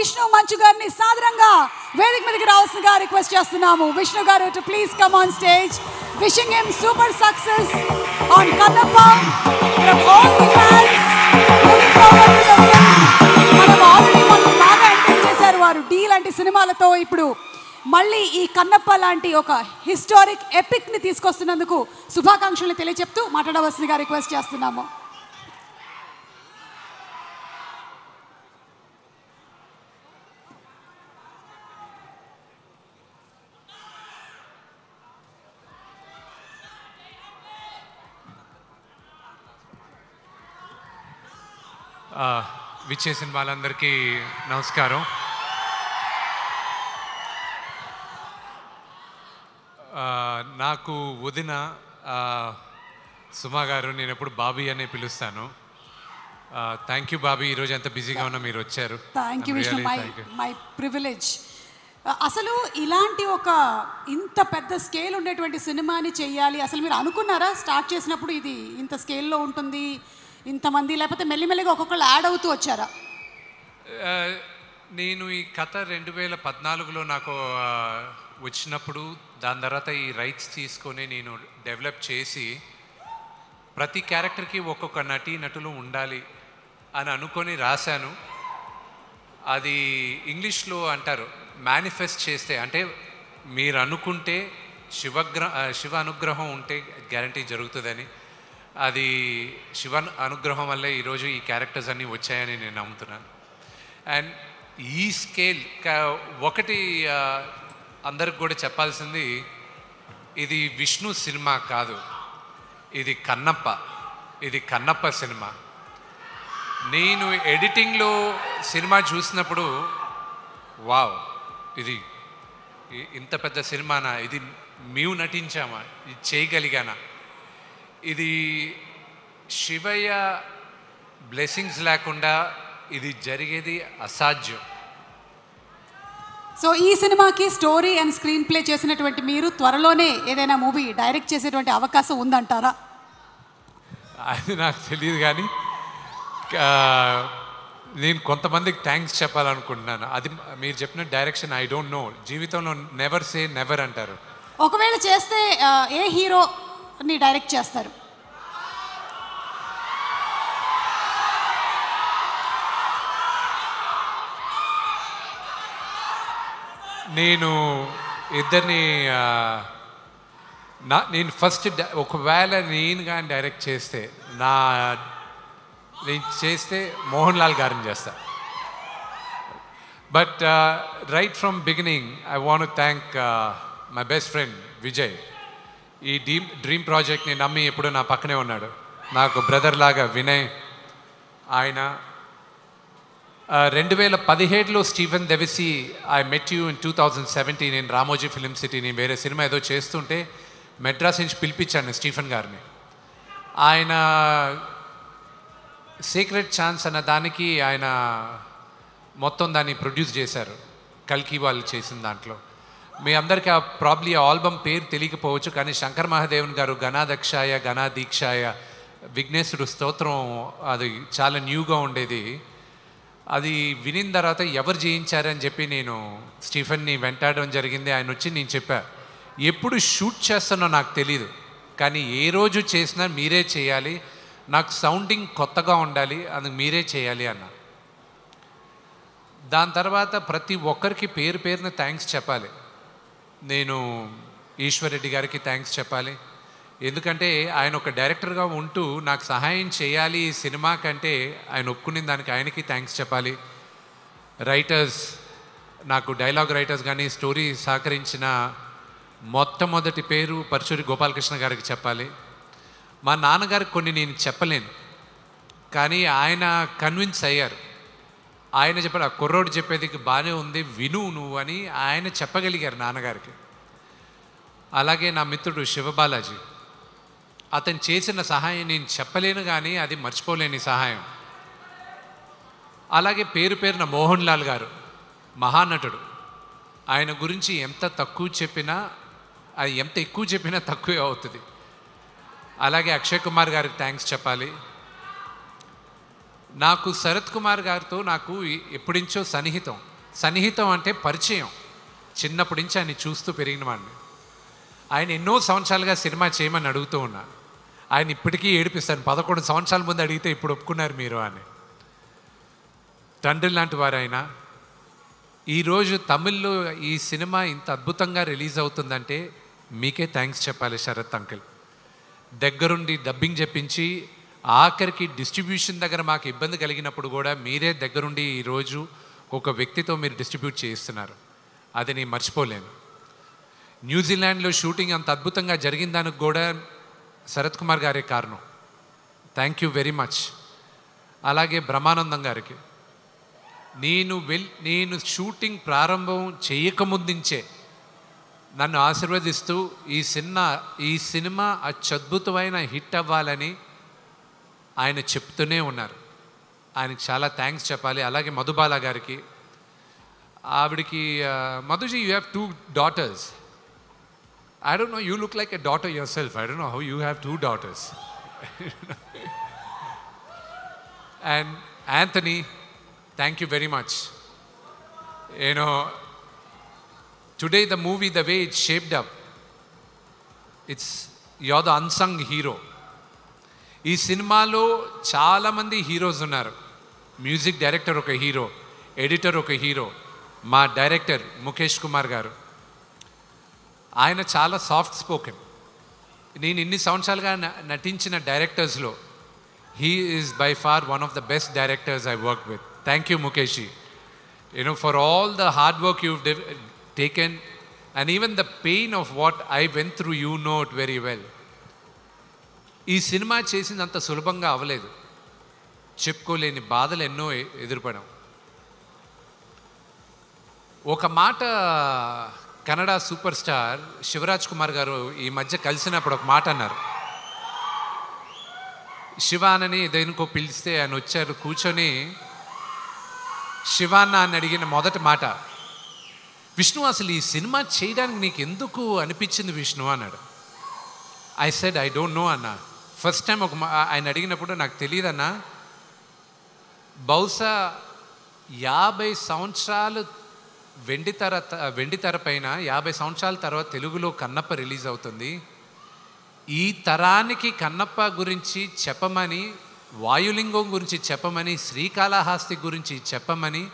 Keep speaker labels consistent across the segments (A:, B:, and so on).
A: విష్ణు మంచు గారిని సాదరంగా వేదిక మీదకి రావాల్సిందిగా రిక్వెస్ట్ చేస్తున్నాము. విష్ణు గారు to please come on stage. Wishing him super success on Kannappa from all the fans. Looking forward to the film. మనం ఆల్రెడీ బాగా ఎంటర్టైన్ చేశారు వారు డీ లాంటి సినిమాలతో. ఇప్పుడు మళ్ళీ ఈ కన్నప్ప లాంటి ఒక హిస్టారిక్ ఎపిక్ ని తీసుకొస్తున్నందుకు శుభాకాంక్షలు తెలియజెప్తూ మాట్లాడవలసిందిగా రిక్వెస్ట్ చేస్తున్నాము.
B: విచ్చేసిన వాళ్ళందరికీ నమస్కారం. నాకు వదిన సుమా గారు, నేను ఎప్పుడు బాబీ అనే పిలుస్తాను. థ్యాంక్ యూ బాబీ, ఈరోజు ఎంత బిజీగా ఉన్నా మీరు వచ్చారు.
A: Thank you Vishnu, my privilege. అసలు ఇలాంటి ఒక ఇంత పెద్ద స్కేల్ ఉండేటువంటి సినిమాని చెయ్యాలి అసలు మీరు అనుకున్నారా స్టార్ట్ చేసినప్పుడు ఇది ఇంత స్కేల్లో ఉంటుంది ఇంతమంది, లేకపోతే మెల్లిమెల్లిగా ఒక్కొక్కళ్ళు యాడ్ అవుతూ వచ్చారా?
B: నేను ఈ కథ 2014లో నాకు వచ్చినప్పుడు, దాని తర్వాత ఈ రైట్స్ తీసుకొని నేను డెవలప్ చేసి ప్రతి క్యారెక్టర్కి ఒక్కొక్క నటులు ఉండాలి అని అనుకొని రాశాను. అది ఇంగ్లీష్లో అంటారు మేనిఫెస్ట్ చేస్తే, అంటే మీరు అనుకుంటే శివ అనుగ్రహం ఉంటే గ్యారంటీ జరుగుతుందని. అది శివ అనుగ్రహం వల్లే ఈరోజు ఈ క్యారెక్టర్స్ అన్నీ వచ్చాయని నేను నమ్ముతున్నాను. అండ్ ఈ స్కేల్ ఒకటి అందరికి కూడా చెప్పాల్సింది, ఇది విష్ణు సినిమా కాదు, ఇది కన్నప్ప సినిమా. నేను ఎడిటింగ్లో సినిమా చూసినప్పుడు వావ్, ఇది ఇంత పెద్ద సినిమానా, ఇది మేము నటించామా, ఇది చేయగలిగానా, ఇది శివయ్య బ్లెస్సింగ్స్ లేకుండా ఇది జరిగేది అసాధ్యం.
A: సో ఈ సినిమాకి స్టోరీ అండ్ స్క్రీన్ ప్లే చేసినటువంటి మీరు త్వరలోనే ఏదైనా మూవీ డైరెక్ట్ చేసేటువంటి అవకాశం ఉందంటారా?
B: అది నాకు తెలియదు, కానీ నేను కొంతమందికి థ్యాంక్స్ చెప్పాలనుకుంటున్నాను. అది మీరు చెప్పిన డైరెక్షన్ ఐ డోంట్ నో, జీవితంలో నెవర్ సే నెవర్ అంటారు.
A: ఒకవేళ చేస్తే ఏ హీరోని డైరెక్ట్ చేస్తారు?
B: నేను ఇద్దరిని నేను ఫస్ట్ ఒకవేళ నేను కానీ డైరెక్ట్ చేస్తే నేను చేస్తే మోహన్ లాల్ గారిని చేస్తా. But right from beginning I want to thank my best friend Vijay. ఈ డ్రీమ్ ప్రాజెక్ట్ని నమ్మి ఎప్పుడు నా పక్కనే ఉన్నాడు, నాకు బ్రదర్ లాగా వినయ్. ఆయన 2017లో Stephen Devassy I met you in 2017 నేను రామోజీ ఫిలిం సిటీ, నేను వేరే సినిమా ఏదో చేస్తుంటే మెడ్రాస్ నుంచి పిలిపించాను స్టీఫెన్ గారిని. ఆయన సీక్రెట్ ఛాన్స్ అన్న దానికి ఆయన మొత్తం దాన్ని ప్రొడ్యూస్ చేశారు, కల్కి వాళ్ళు చేసిన దాంట్లో. మీ అందరికీ ప్రాబ్లీ ఆ ఆల్బమ్ పేరు తెలియకపోవచ్చు, కానీ శంకర్ మహాదేవన్ గారు గణాదక్షాయ గణాదీక్షాయ విఘ్నేశ్వరుడు స్తోత్రం, అది చాలా న్యూగా ఉండేది. అది వినిన తర్వాత ఎవరు చేయించారని చెప్పి నేను స్టీఫెన్ని వెంటాడడం జరిగింది. ఆయన వచ్చి నేను చెప్పా, ఎప్పుడు షూట్ చేస్తానో నాకు తెలీదు, కానీ ఏ రోజు చేసినా మీరే చేయాలి, నాకు సౌండింగ్ కొత్తగా ఉండాలి, అందుకు మీరే చేయాలి అన్న. దాని తర్వాత ప్రతి ఒక్కరికి పేరున థ్యాంక్స్ చెప్పాలి. నేను ఈశ్వర్ రెడ్డి గారికి థ్యాంక్స్ చెప్పాలి, ఎందుకంటే ఆయన ఒక డైరెక్టర్గా ఉంటూ నాకు సహాయం చేయాలి ఈ సినిమా కంటే ఆయన ఒప్పుకునే దానికి ఆయనకి థ్యాంక్స్ చెప్పాలి. రైటర్స్, నాకు డైలాగ్ రైటర్స్ కానీ స్టోరీ సహకరించిన మొట్టమొదటి పేరు పరచూరి గోపాలకృష్ణ గారికి చెప్పాలి. మా నాన్నగారికి కొన్ని నేను చెప్పలేను, కానీ ఆయన కన్విన్స్ అయ్యారు. ఆయన చెప్పారు, ఆ కుర్రోడు చెప్పేది బాగానే ఉంది, విను నువ్వు అని ఆయన చెప్పగలిగారు నాన్నగారికి. అలాగే నా మిత్రుడు శివబాలాజీ, అతను చేసిన సహాయం నేను చెప్పలేను, కానీ అది మర్చిపోలేని సహాయం. అలాగే పేరున మోహన్ లాల్ గారు, మహానటుడు. ఆయన గురించి ఎంత తక్కువ చెప్పినా, అది ఎంత ఎక్కువ చెప్పినా తక్కువే అవుతుంది. అలాగే అక్షయ్ కుమార్ గారికి థ్యాంక్స్ చెప్పాలి. నాకు శరత్ కుమార్ గారితో నాకు ఎప్పుడించో సన్నిహితం అంటే పరిచయం. చిన్నప్పటి నుంచి ఆయన చూస్తూ పెరిగిన వాడిని. ఆయన ఎన్నో సంవత్సరాలుగా సినిమా చేయమని అడుగుతూ ఉన్నా. ఆయన ఇప్పటికీ ఏడిపిస్తాను, 11 సంవత్సరాల ముందు అడిగితే ఇప్పుడు ఒప్పుకున్నారు మీరు అని. తండ్రి లాంటి వారు ఆయన. ఈరోజు తమిళ్లో ఈ సినిమా ఇంత అద్భుతంగా రిలీజ్ అవుతుందంటే మీకే థ్యాంక్స్ చెప్పాలి శరత్ అంకిల్. దగ్గరుండి డబ్బింగ్ చెప్పించి ఆఖరికి డిస్ట్రిబ్యూషన్ దగ్గర మాకు ఇబ్బంది కలిగినప్పుడు కూడా మీరే దగ్గరుండి ఈరోజు ఒక వ్యక్తితో మీరు డిస్ట్రిబ్యూట్ చేయిస్తున్నారు. అది నేను మర్చిపోలేను. న్యూజిలాండ్లో షూటింగ్ అంత అద్భుతంగా జరిగిన దానికి కూడా శరత్ కుమార్ గారే కారణం. Thank you very much. అలాగే బ్రహ్మానందం గారికి నేను షూటింగ్ ప్రారంభం చేయకముందుంచే నన్ను ఆశీర్వదిస్తూ ఈ సినిమా అత్యద్భుతమైన హిట్ అవ్వాలని ఆయన చెప్తూనే ఉన్నారు. ఆయనకి చాలా థ్యాంక్స్ చెప్పాలి. అలాగే మధుబాల గారికి, ఆవిడికి మధుజీ you have 2 daughters. I don't know, you look like a daughter yourself. I don't know how you have 2 daughters. And Anthony, thank you very much. You know, today the movie, the way it's shaped up, you're the unsung hero. ఈ సినిమాలో చాలామంది heroes ఉన్నారు. Music director ఒక hero, editor ఒక hero, మా director Mukesh Kumar గారు. ఆయన చాలా సాఫ్ట్ స్పోకెన్. నేను ఇన్ని సంవత్సరాలుగా నటించిన డైరెక్టర్స్లో he is by far one of the best directors I work with. Thank you Mukesh. You know for all the hard work you taken and even the pain of what I went through, you know it very well. ఈ సినిమా చేసినంత సులభంగా అవ్వలేదు. చెప్పుకోలేని బాధలు ఎన్నో ఎదురుపడాం. ఒక మాట కన్నడ సూపర్ స్టార్ శివరాజ్ కుమార్ గారు ఈ మధ్య కలిసినప్పుడు ఒక మాట అన్నారు. శివానని దేనికో పిలిస్తే ఆయన వచ్చారు, కూర్చొని శివాన్న అని అడిగిన మొదటి మాట, విష్ణు అసలు ఈ సినిమా చేయడానికి నీకు ఎందుకు అనిపించింది విష్ణు అన్నాడు. I said I don't know అన్న. ఫస్ట్ టైం ఆయన అడిగినప్పుడు నాకు తెలియదన్నా, బహుశా 50 సంవత్సరాలు వెండితెర పైన 50 సంవత్సరాల తర్వాత తెలుగులో కన్నప్ప రిలీజ్ అవుతుంది. ఈ తరానికి కన్నప్ప గురించి చెప్పమని, వాయులింగం గురించి చెప్పమని, శ్రీకాళహస్తి గురించి చెప్పమని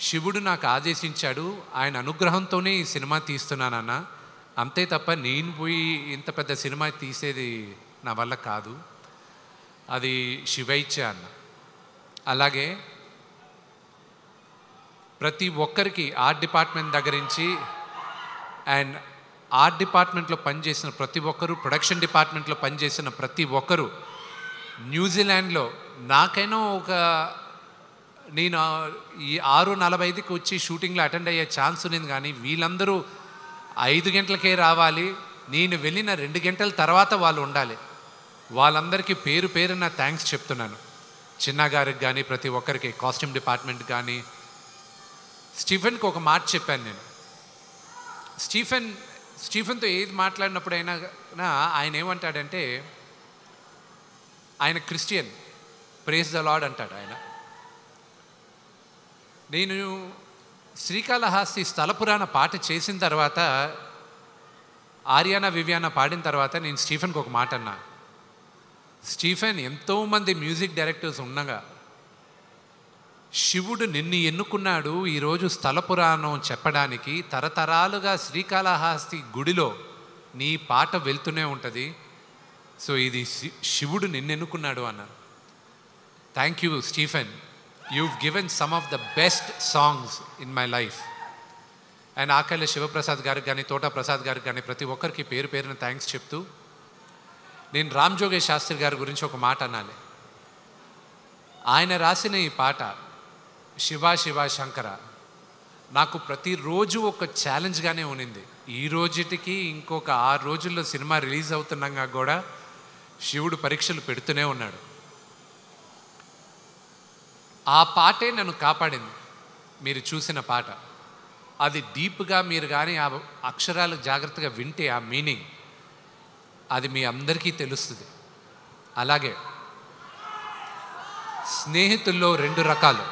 B: శివుడు నాకు ఆదేశించాడు. ఆయన అనుగ్రహంతోనే ఈ సినిమా తీస్తున్నానన్న. అంతే తప్ప నేను పోయి ఇంత పెద్ద సినిమా తీసేది నా వల్ల కాదు, అది శివైచ్చ అన్న. అలాగే ప్రతి ఒక్కరికి ఆర్ట్ డిపార్ట్మెంట్ దగ్గర నుంచి అండ్ ఆర్ట్ డిపార్ట్మెంట్లో పనిచేసిన ప్రతి ఒక్కరు, ప్రొడక్షన్ డిపార్ట్మెంట్లో పనిచేసిన ప్రతి ఒక్కరు, న్యూజిలాండ్లో నాకైనా నేను ఈ 6:45కి వచ్చి షూటింగ్లో అటెండ్ అయ్యే ఛాన్స్ ఉంది. కానీ వీళ్ళందరూ 5 గంటలకే రావాలి, నేను వెళ్ళిన 2 గంటల తర్వాత వాళ్ళు ఉండాలి. వాళ్ళందరికీ పేరు పేరున థ్యాంక్స్ చెప్తున్నాను. చిన్న గారికి కానీ, ప్రతి ఒక్కరికి, కాస్ట్యూమ్ డిపార్ట్మెంట్ కానీ. స్టీఫెన్కి ఒక మాట చెప్పాను నేను. స్టీఫెన్తో ఏది మాట్లాడినప్పుడైనా ఆయన ఏమంటాడంటే, ఆయన క్రిస్టియన్, ప్రేజ్ ద లార్డ్ అంటాడు ఆయన. నేను శ్రీకాళహస్తి స్థల పురాణ పాట చేసిన తర్వాత, ఆర్యానా వివియానా పాడిన తర్వాత నేను స్టీఫెన్కి ఒక మాట అన్నా, స్టీఫెన్, ఎంతోమంది మ్యూజిక్ డైరెక్టర్స్ ఉండగా శివుడు నిన్ను ఎన్నుకున్నాడు ఈరోజు స్థల పురాణం చెప్పడానికి. తరతరాలుగా శ్రీకాళహస్తి గుడిలో నీ పాట వెళ్తూనే ఉంటుంది. సో ఇది శివుడు నిన్ను ఎన్నుకున్నాడు అన్నారు. Thank you Stephen, you've given some of the best songs in my life. And Akella Sivaprasad గారికి కానీ, తోటా ప్రసాద్ గారికి కానీ, ప్రతి ఒక్కరికి పేరు పేరున థ్యాంక్స్ చెప్తూ, నేను రామ్ జోగేష్ శాస్త్రి గారి గురించి ఒక మాట అనాలి. ఆయన రాసిన ఈ పాట శివ శివ శంకర నాకు ప్రతిరోజు ఒక ఛాలెంజ్గానే ఉన్నింది. ఈ రోజుటికి ఇంకొక 6 రోజుల్లో సినిమా రిలీజ్ అవుతున్నాగా కూడా శివుడు పరీక్షలు పెడుతూనే ఉన్నాడు. ఆ పాటే నన్ను కాపాడింది. మీరు చూసిన పాట అది డీప్గా మీరు కానీ ఆ అక్షరాలు జాగ్రత్తగా వింటే ఆ మీనింగ్ అది మీ అందరికీ తెలుస్తుంది. అలాగే స్నేహితుల్లో 2 రకాలు.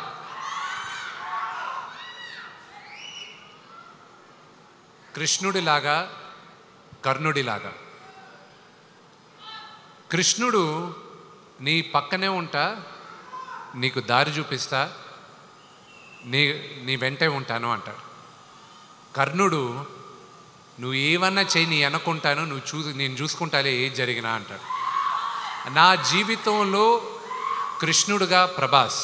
B: కృష్ణుడిలాగా, కర్ణుడిలాగా. కృష్ణుడు నీ పక్కనే ఉంటా, నీకు దారి చూపిస్తా, నీ వెంటే ఉంటాను అంటాడు. కర్ణుడు నువ్వు ఏమన్నా చెయ్యి, నీ అనుకుంటాను, నేను చూసుకుంటాలే ఏది జరిగినా అంటాడు. నా జీవితంలో కృష్ణుడుగా ప్రభాస్.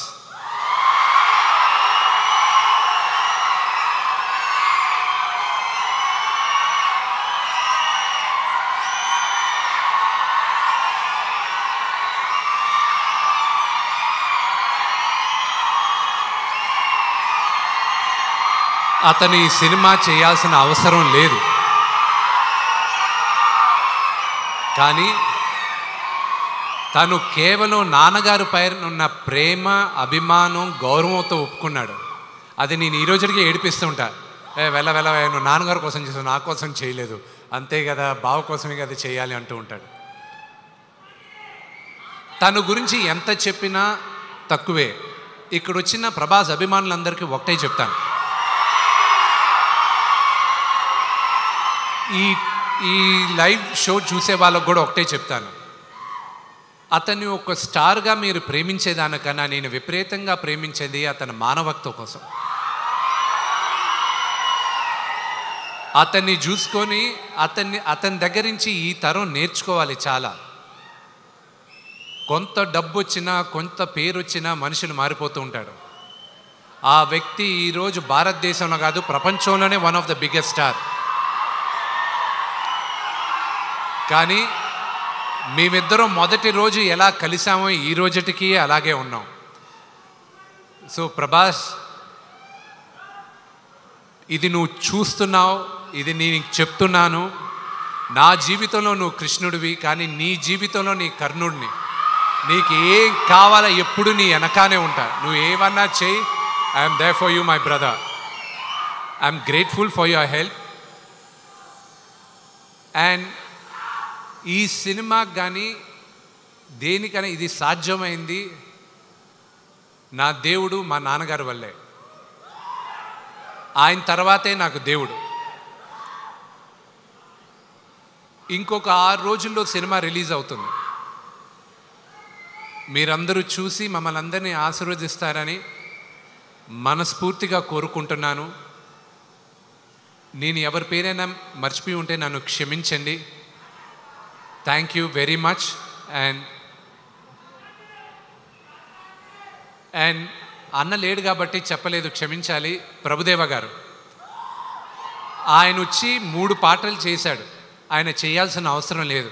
B: అతను ఈ సినిమా చేయాల్సిన అవసరం లేదు, కానీ తను కేవలం నాన్నగారి పైన ఉన్న ప్రేమ, అభిమానం, గౌరవంతో ఒప్పుకున్నాడు. అది నేను ఈ రోజుకి ఏడిపిస్తుంటా. వెళ్ళ నువ్వు నాన్నగారి కోసం చేసావు, నా కోసం చేయలేదు, అంతే కదా, బావ కోసమే కదా చేయాలి అంటూ ఉంటాడు. తను గురించి ఎంత చెప్పినా తక్కువే. ఇక్కడ వచ్చిన ప్రభాస్ అభిమానులందరికీ ఒకటే చెప్తాను, ఈ లైవ్ షో చూసే వాళ్ళకు కూడా ఒకటే చెప్తాను, అతన్ని ఒక స్టార్గా మీరు ప్రేమించేదానికన్నా నేను విపరీతంగా ప్రేమించేది అతని మానవత్వం కోసం. అతన్ని చూసుకొని అతని దగ్గర నుంచి ఈ తరం నేర్చుకోవాలి చాలా. కొంత డబ్బు వచ్చినా, కొంత పేరు వచ్చినా మనుషులు మారిపోతూ ఉంటాడు. ఆ వ్యక్తి ఈరోజు భారతదేశంలో కాదు, ప్రపంచంలోనే one of the biggest star. కానీ మేమిద్దరం మొదటి రోజు ఎలా కలిసామో ఈ రోజుటికి అలాగే ఉన్నాం. సో ప్రభాస్, ఇది నువ్వు చూస్తున్నావు, ఇది నేను చెప్తున్నాను. నా జీవితంలో నువ్వు కృష్ణుడివి, కానీ నీ జీవితంలో నీ కర్ణుడిని. నీకు ఏం కావాలో ఎప్పుడు నీ వెనకానే ఉంటా. నువ్వు ఏమన్నా చెయ్యి, I'm there for you my brother. I'm grateful for your help. And ఈ సినిమాకి కానీ దేనికైనా ఇది సాధ్యమైంది నా దేవుడు, మా నాన్నగారి వల్లే. ఆయన తర్వాతే నాకు దేవుడు. ఇంకొక 6 రోజుల్లో సినిమా రిలీజ్ అవుతుంది. మీరందరూ చూసి మమ్మల్ని అందరినీ ఆశీర్వదిస్తారని మనస్ఫూర్తిగా కోరుకుంటున్నాను. నేను ఎవరి పేరైనా మర్చిపోయి ఉంటే నన్ను క్షమించండి. Thank you very much. And అన్న లేడు కాబట్టి చెప్పలేదు, క్షమించాలి. ప్రభుదేవ గారు ఆయన వచ్చి 3 పాటలు చేశాడు. ఆయన చేయాల్సిన అవసరం లేదు,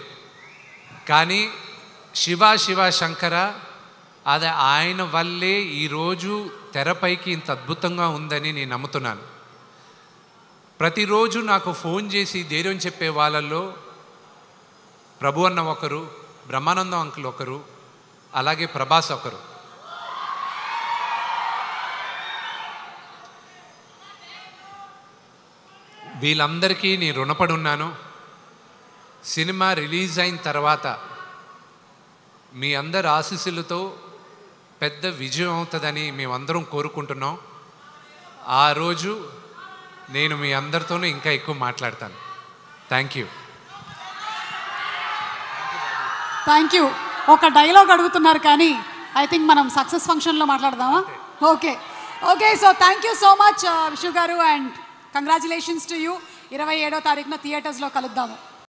B: కానీ శివ శివ శంకర అది ఆయన వల్లే ఈరోజు తెరపైకి ఇంత అద్భుతంగా ఉందని నేను నమ్ముతున్నాను. ప్రతిరోజు నాకు ఫోన్ చేసి ధైర్యం చెప్పే వాళ్ళల్లో ప్రభు అన్న ఒకరు, బ్రహ్మానందం అంకుల్ ఒకరు, అలాగే ప్రభాస్ ఒకరు. వీళ్ళందరికీ నేను రుణపడి ఉన్నాను. సినిమా రిలీజ్ అయిన తర్వాత మీ అందరి ఆశీస్సులతో పెద్ద విజయం అవుతుందని మేమందరం కోరుకుంటున్నాం. ఆ రోజు నేను మీ అందరితోనూ ఇంకా ఎక్కువ మాట్లాడతాను. Thank you.
A: Thank you. ఒక డైలాగ్ అడుగుతున్నారు కానీ ఐ థింక్ మనం సక్సెస్ ఫంక్షన్లో మాట్లాడదామా? Okay so thank you so much Vishnu garu, and congratulations to you. 27వ తారీఖున థియేటర్స్లో కలుద్దాము.